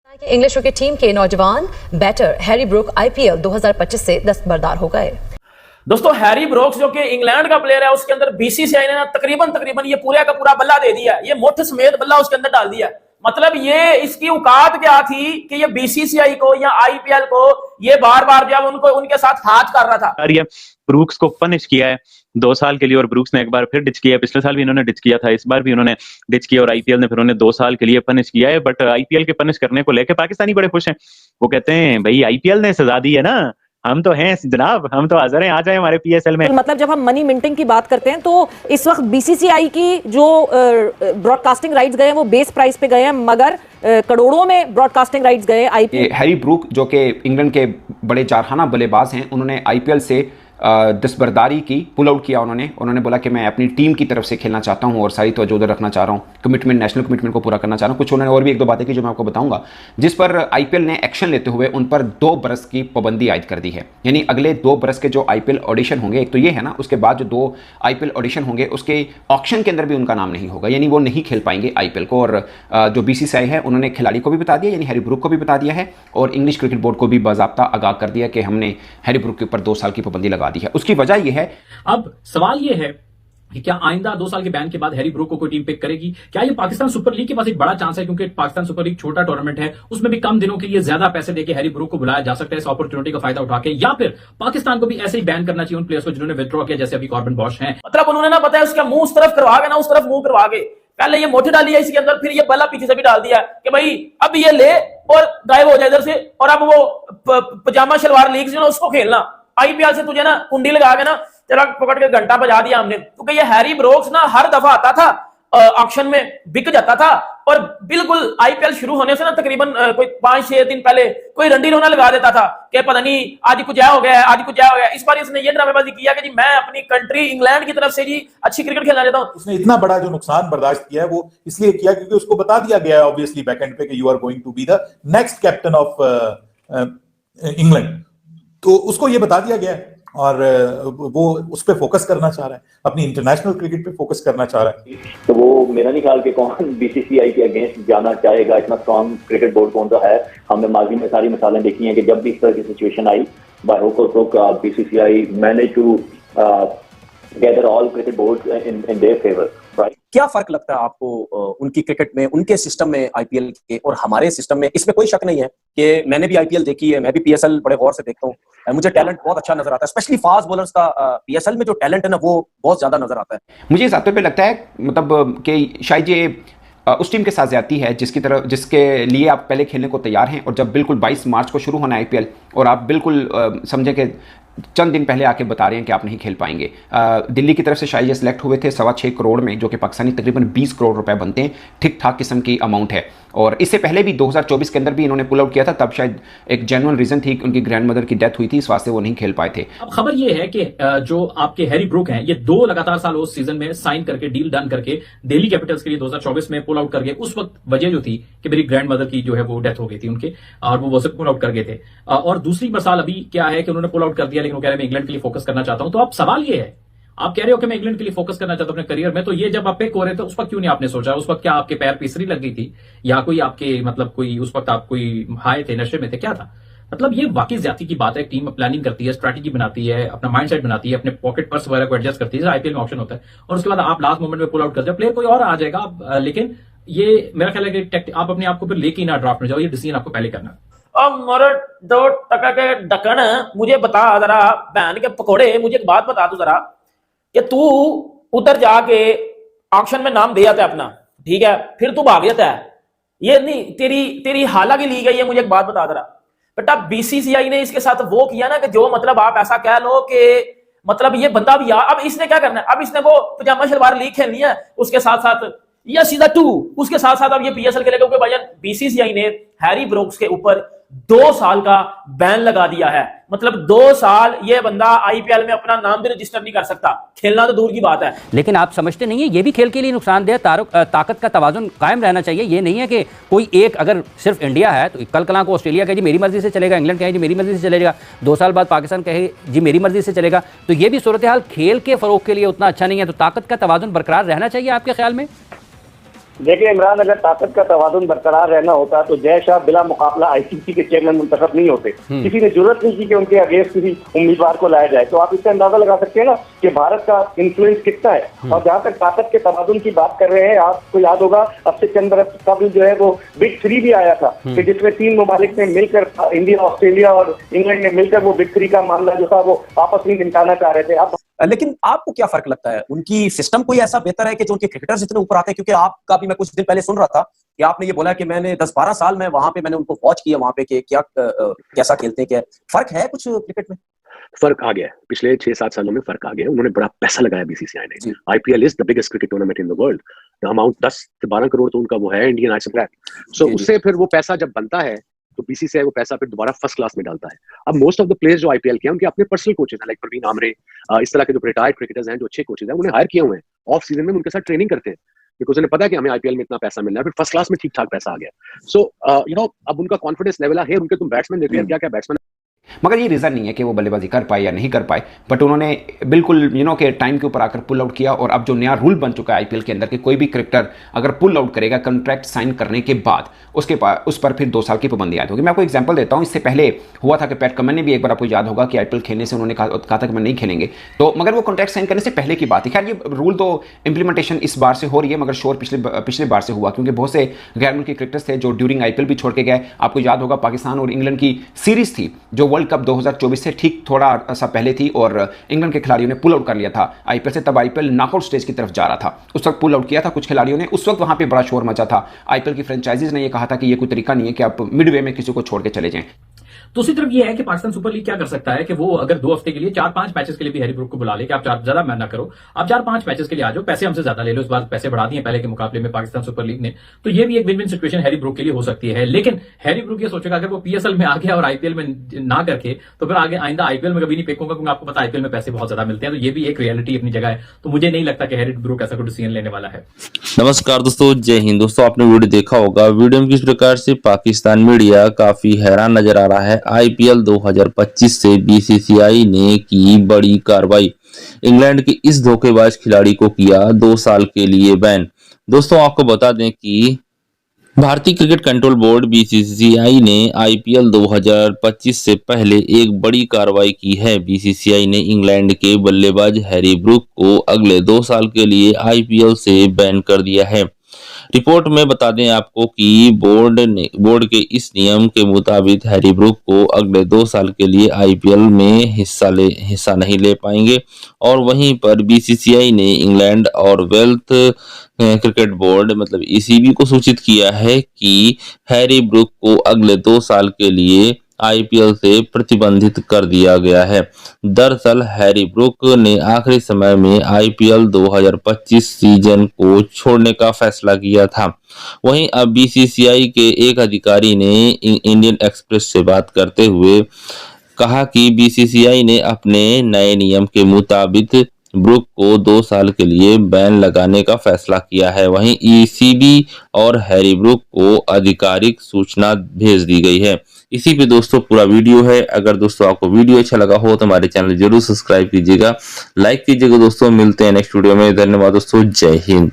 English cricket team के नौजवान batter Harry Brook IPL 2025 से दस्तबरदार हो गए। दोस्तों, हैरी ब्रोक्स जो कि इंग्लैंड का प्लेयर है, उसके अंदर बीसीसीआई ने तकरीबन ये पूरा का पूरा बल्ला दे दिया। ये मुठ समेत बल्ला उसके अंदर डाल दिया। मतलब ये इसकी औकात क्या थी कि ये बीसीसीआई को या आईपीएल को ये बार बार जब उनको उनके साथ हाथ कर रहा था। ब्रूक्स को पनिश किया है 2 साल के लिए और ब्रूक्स ने एक बार फिर डिच किया। पिछले साल भी इन्होंने डिच किया था, इस बार भी उन्होंने डिच किया और आईपीएल ने फिर उन्हें 2 साल के लिए पनिश किया है। बट आईपीएल के पनिश करने को लेकर पाकिस्तानी बड़े खुश हैं। वो कहते हैं भाई आईपीएल ने सजा दी है ना, हम तो हैं जनाब, हम तो हाजिर हैं, आ जाए हमारे पीएसएल में। मतलब जब हम मनी मिंटिंग की बात करते हैं तो इस वक्त बीसीसीआई की जो ब्रॉडकास्टिंग राइट्स गए हैं वो बेस प्राइस पे गए हैं, मगर करोड़ों में ब्रॉडकास्टिंग राइट्स गए आईपीएल। हैरी ब्रूक जो कि इंग्लैंड के बड़े जारहाना बल्लेबाज हैं, उन्होंने आईपीएल से दस्तबरदारी की, पुल आउट किया। उन्होंने बोला कि मैं अपनी टीम की तरफ से खेलना चाहता हूं और सारी तवज्जो उधर रखना चाह रहा हूं, कमिटमेंट, नेशनल कमिटमेंट को पूरा करना चाह रहा हूं। कुछ उन्होंने और भी 1-2 बातें की जो मैं आपको बताऊंगा, जिस पर आईपीएल ने एक्शन लेते हुए उन पर 2 बरस की पाबंदी आयद कर दी है। यानी अगले 2 बरस के जो आईपीएल ऑडिशन होंगे, एक तो ये है ना, उसके बाद जो 2 आईपीएल ऑडिशन होंगे उसके ऑक्शन के अंदर भी उनका नाम नहीं होगा, यानी वो नहीं खेल पाएंगे आईपीएल को। और जो बीसीसीआई है उन्होंने खिलाड़ी को भी बता दिया, यानी हैरी ब्रूक को भी बता दिया है, और इंग्लिश क्रिकेट बोर्ड को भी बाज़ाब्ता आगाह कर दिया कि हमने हैरी ब्रूक के ऊपर 2 साल की पाबंदी लगा दी है। उसकी वजह है। अब सवाल यह है कि क्या आइंदा 2 साल के बैन के बाद हैरी ब्रूक को कोई टीम पिक करेगी? क्या ये पाकिस्तान सुपर लीग के पास एक बड़ा चांस है, क्योंकि पाकिस्तान सुपर लीग छोटा टूर्नामेंट है, उसमें भी कम दिनों के लिए ज्यादा पैसे देके हैरी ब्रूक को बुलाया जा सकता है इस अपॉर्चुनिटी का फायदा उठा के, या फिर पाकिस्तान को भी ऐसे ही बैन करना चाहिए उन प्लेयर्स को जिन्होंने विथड्रॉ किया, जैसे अभी कॉर्बिन बॉश हैं। मतलब उन्होंने ना बताया उसका मुंह उस तरफ करवा के ना उस तरफ मुंह करवा के पहले ये मोटी डाली है इसके अंदर, फिर ये बल्ला पीछे से भी डाल दिया कि भाई अब ये ले और गायब हो जाए इधर से, और अब वो पजामा शलवार लीग जो उसको खेलना। आईपीएल से तुझे ना कुंडी लगा के ना तेरा पकड़ के घंटा बजा दिया हमने, क्योंकि ये हैरी ब्रोक्स ना हर दफा आता था ऑक्शन में बिक जाता था, और बिल्कुल आईपीएल शुरू होने से ना तकरीबन कोई 5-6 दिन पहले कोई रंडी रोना लगा देता था कि पता नहीं आज कुछ हो गया है, आज कुछ हो गया। इस बार इसने ये ड्रामेबाजी किया कि जी मैं अपनी कंट्री इंग्लैंड की तरफ से जी अच्छी क्रिकेट खेलना चाहता हूं। उसने इतना बड़ा जो नुकसान बर्दाश्त किया है वो इसलिए किया क्योंकि उसको बता दिया गया है ऑब्वियसली बैकएंड पे कि you are going to be the next captain of England, तो उसको ये बता दिया गया है और वो उस पर फोकस करना चाह रहा है, अपनी इंटरनेशनल क्रिकेट पे फोकस करना चाह रहा है। तो वो मेरा नहीं ख्याल कि कौन बीसीसीआई के अगेंस्ट जाना चाहेगा, इतना स्ट्रॉन्ग क्रिकेट बोर्ड कौन सा है। हमने माजी में सारी मिसालें देखी हैं कि जब भी इस तरह की सिचुएशन आई, बाय हुक और crook BCCI manage to gather all cricket boards in their favour, right. क्या फर्क लगता है आपको उनकी क्रिकेट में, उनके सिस्टम में आईपीएल के और हमारे सिस्टम में? इसमें कोई शक नहीं है कि मैंने भी आईपीएल देखी है, मैं भी पीएसएल बड़े गौर से देखता हूँ, मुझे टैलेंट बहुत अच्छा नजर आता है, स्पेशली फास्ट बॉलर्स का पीएसएल में जो टैलेंट है ना वो बहुत ज्यादा नजर आता है। मुझे इस बात पे लगता है मतलब कि शायद ये उस टीम के साथ ज्यादती है जिसके लिए आप पहले खेलने को तैयार हैं, और जब बिल्कुल 22 मार्च को शुरू होना है आईपीएल और आप बिल्कुल समझें कि चंद दिन पहले आके बता रहे हैं कि आप नहीं खेल पाएंगे। दिल्ली की तरफ से शायद ये सिलेक्ट हुए थे 6.25 करोड़ में, जो कि पाकिस्तानी तकरीबन 20 करोड़ रुपए बनते हैं, ठीक ठाक किस्म की अमाउंट है। और इससे पहले भी 2024 के अंदर भी इन्होंने पुल आउट किया था, तब शायद एक जेन्युइन रीजन थी कि उनकी ग्रैंडमदर की डेथ हुई थी, इस वास्ते वो नहीं खेल पाए थे। अब खबर ये है कि जो आपके हैरी ब्रूक हैं, ये 2 लगातार साल उस सीजन में साइन करके डील डन करके दिल्ली कैपिटल्स के लिए 2024 में पुल आउट करके, उस वक्त वजह जो थी कि मेरी ग्रैंड मदर की जो है वो डेथ हो गई थी उनके, और वो पुल आउट कर गए थे। और दूसरी मिसाल अभी क्या है कि उन्होंने पुल आउट कर दिया, लेकिन वो कह रहे हैं मैं इंग्लैंड के लिए फोकस करना चाहता हूं। तो अब सवाल ये है, आप कह रहे हो कि मैं इंग्लैंड के लिए फोकस करना चाहता हूं अपने करियर में, तो ये जब आप पिक हो रहे थे उस वक्त क्यों नहीं आपने सोचा? उस वक्त क्या आपके पैर पिसरी लग गई थी, या कोई आपके मतलब कोई उस वक्त आप कोई हाई थे, नशे में थे, क्या था? मतलब ये वाकई ज्यादती की बात है। टीम प्लानिंग करती है, स्ट्रैटेजी बनाती है, अपना माइंडसेट बनाती है, अपने पॉकेट पर्स वगैरह को एडजस्ट करती है, आईपीएल में ऑप्शन होता है, और उसके बाद आप लास्ट मोमेंट में पुल आउट करते हो, प्लेयर कोई और आ जाएगा। लेकिन ये मेरा ख्याल है कि आप अपने आप को फिर लेके ना ड्राफ्ट में जाओ, ये डिसीजन आपको पहले करना। अब मोर 2 टका के ढक्कन मुझे बता जरा, बहन के पकोड़े, मुझे एक बात बता दो जरा कि तू उधर जाके ऑक्शन में नाम दे जाता है अपना, ठीक है, फिर तू भाग जाता है, ये नहीं तेरी हालांकि ली गई है। मुझे एक बात बता जरा बेटा, बीसीसीआई ने इसके साथ वो किया ना कि जो मतलब आप ऐसा कह लो कि मतलब ये बंदा भी अब इसने क्या करना है, अब इसने वो पजामा शलवार लीग खेलनी है, उसके साथ साथ या सीधा 2 उसके साथ साथ अब ये पीएसएल खेलेगा, क्योंकि भाईजान बीसीसीआई ने हैरी ब्रोक्स के ऊपर 2 साल का बैन लगा दिया है। मतलब 2 साल ये बंदा आईपीएल में अपना नाम भी रजिस्टर नहीं कर सकता, खेलना तो दूर की बात है। लेकिन आप समझते नहीं है ये भी खेल के लिए नुकसानदेह? ताकत का तवाजुन कायम रहना चाहिए। ये नहीं है कि कोई एक, अगर सिर्फ इंडिया है तो कल कला को ऑस्ट्रेलिया कहे जी मेरी मर्जी से चलेगा, इंग्लैंड कहे जी मेरी मर्जी से चलेगा, 2 साल बाद पाकिस्तान कहे जी मेरी मर्जी से चलेगा, तो ये भी सूरत हाल खेल के फरोग के लिए उतना अच्छा नहीं है। तो ताकत का तवाजुन बरकरार रहना चाहिए आपके ख्याल में? देखिए इमरान, अगर ताकत का तवाज़ुन बरकरार रहना होता तो जय शाह बिला मुकाबला आईसीसी के चेयरमैन मुंतखब नहीं होते। किसी ने जरूरत नहीं की कि उनके अगेंस्ट किसी उम्मीदवार को लाया जाए। तो आप इससे अंदाजा लगा सकते हैं ना कि भारत का इन्फ्लुएंस कितना है। और जहाँ तक ताकत के तवाज़ुन की बात कर रहे हैं, आपको याद होगा अब से चंद बरस कबल जो है वो बिग 3 भी आया था कि जिसमें 3 ममालिक ने मिलकर, इंडिया, ऑस्ट्रेलिया और इंग्लैंड ने मिलकर वो बिग 3 का मामला जो था वो आपस में निपटाना चाह रहे थे। अब लेकिन आपको क्या फर्क लगता है, उनकी सिस्टम कोई ऐसा बेहतर है कि जो उनके क्रिकेटर्स इतने ऊपर आते हैं? क्योंकि आपका भी मैं कुछ दिन पहले सुन रहा था कि आपने ये बोला कि मैंने 10-12 साल में वहां पे मैंने उनको वॉच किया वहां पे कि क्या कैसा खेलते हैं, क्या फर्क है कुछ क्रिकेट में? फर्क आ गया है, पिछले 6-7 सालों में फर्क आ गया है। उन्होंने बड़ा पैसा लगाया बीसीसीआई ने। IPL is the biggest cricket tournament in the world. The amount 10 से 12 करोड़ तो उनका वो है इंडियन आईसीसी ब्लैक। सो उससे फिर वो पैसा जब बनता है तो बीसीसीआई वो पैसा फिर दोबारा फर्स्ट क्लास में डालता है। अब मोस्ट ऑफ द प्लेयर्स जो आईपीएल के हैं उनके अपने पर्सनल कोचेस हैं, लाइक प्रवीण आमरे, इस तरह के जो रिटायर्ड क्रिकेटर्स हैं, जो अच्छे कोचेस हैं, उन्हें हायर किए हुए हैं। ऑफ सीजन में उनके साथ ट्रेनिंग करते हैं बिकॉज उन्हें पता है कि हमें आईपीएल में इतना पैसा मिलना है। फिर फर्स्ट क्लास में ठीक ठाक पैसा आ गया। सो अब उनका कॉन्फिडेंस लेवल है। उनके तुम बैट्समैन देखते हैं, क्या क्या बैट्समैन। मगर ये रीज़न नहीं है कि वो बल्लेबाजी कर पाए या नहीं कर पाए, बट उन्होंने बिल्कुल के टाइम के ऊपर आकर पुल आउट किया। और अब जो नया रूल बन चुका है आईपीएल के अंदर कि कोई भी क्रिकेटर अगर पुल आउट करेगा कॉन्ट्रैक्ट साइन करने के बाद, उस पर फिर 2 साल की पाबंदी आयद होगी। मैं आपको एग्जांपल देता हूं। इससे पहले हुआ था कि पैट कमिंस ने भी एक बार, आपको याद होगा कि आईपीएल खेलने से उन्होंने कहा था कि मैं नहीं खेलेंगे, तो मगर वो कॉन्ट्रैक्ट साइन करने से पहले की बात है। खैर ये रूल तो इंप्लीमेंटेशन इस बार से हो रही है, मगर शोर पिछले बार से हुआ क्योंकि बहुत से गैर मुल्की क्रिकेटर्स थे जो ड्यूरिंग आईपीएल भी छोड़ के गए। आपको याद होगा पाकिस्तान और इंग्लैंड की सीरीज थी जो वर्ल्ड कप 2024 से ठीक थोड़ा सा पहले थी और इंग्लैंड के खिलाड़ियों ने पुल आउट कर लिया था आईपीएल से। तब आईपीएल नॉकआउट स्टेज की तरफ जा रहा था, उस वक्त पुल आउट किया था कुछ खिलाड़ियों ने। उस वक्त वहां पे बड़ा शोर मचा था। आईपीएल की फ्रेंचाइजीज ने यह कहा था कि यह कोई तरीका नहीं है कि आप मिडवे में किसी को छोड़ के चले जाएं। दूसरी तरफ ये है कि पाकिस्तान सुपर लीग क्या कर सकता है कि वो अगर 2 हफ्ते के लिए 4-5 मैचेस के लिए भी हैरी ब्रूक को बुला ले कि आप ज्यादा ना करो, आप 4-5 मैचेस के लिए आ जाओ, पैसे हमसे ज्यादा ले लो। इस बार पैसे बढ़ा दिए पहले के मुकाबले में पाकिस्तान सुपर लीग ने, तो ये भी एक win win situation Harry Brook के लिए हो सकती है। लेकिन हैरी ब्रूक ये सोचेगा अगर वो पीएसएल में आ गया और आईपीएल में ना करके, तो फिर आगे आइंदा आईपीएल में कभी नहीं फेंकूंगा, क्योंकि आपको पता आईपीएल में पैसे बहुत ज्यादा मिलते हैं। तो ये भी एक रियलिटी अपनी जगह है। तो मुझे नहीं लगता कि हैरी ब्रूक ऐसा कोई डिसीजन लेने वाला है। नमस्कार दोस्तों, जय हिंद। दोस्तों आपने वीडियो देखा होगा, वीडियो में किस प्रकार से पाकिस्तान मीडिया काफी हैरान नजर आ रहा है। आईपीएल 2025 से बीसीसीआई ने की बड़ी कार्रवाई, इंग्लैंड के इस धोखेबाज खिलाड़ी को किया 2 साल के लिए बैन। दोस्तों आपको बता दें कि भारतीय क्रिकेट कंट्रोल बोर्ड बीसीसीआई ने आईपीएल 2025 से पहले एक बड़ी कार्रवाई की है। बीसीसीआई ने इंग्लैंड के बल्लेबाज हैरी ब्रूक को अगले 2 साल के लिए आईपीएल से बैन कर दिया है। रिपोर्ट में बता दें आपको कि बोर्ड के इस नियम के मुताबिक हैरी ब्रूक को अगले 2 साल के लिए आईपीएल में हिस्सा नहीं ले पाएंगे। और वहीं पर बीसीसीआई ने इंग्लैंड और वेल्थ क्रिकेट बोर्ड मतलब ईसीबी को सूचित किया है कि हैरी ब्रूक को अगले 2 साल के लिए आईपीएल से प्रतिबंधित कर दिया गया है। दरअसल हैरी ब्रूक ने आखिरी समय में आईपीएल 2025 सीजन को छोड़ने का फैसला किया था। वहीं अब बीसीसीआई के एक अधिकारी ने इंडियन एक्सप्रेस से बात करते हुए कहा कि बीसीसीआई ने अपने नए नियम के मुताबिक ब्रूक को 2 साल के लिए बैन लगाने का फैसला किया है। वहीं ईसीबी और हैरी ब्रूक को आधिकारिक सूचना भेज दी गई है। इसी पे दोस्तों पूरा वीडियो है। अगर दोस्तों आपको वीडियो अच्छा लगा हो तो हमारे चैनल जरूर सब्सक्राइब कीजिएगा, लाइक कीजिएगा। दोस्तों मिलते हैं नेक्स्ट वीडियो में। धन्यवाद दोस्तों, जय हिंद।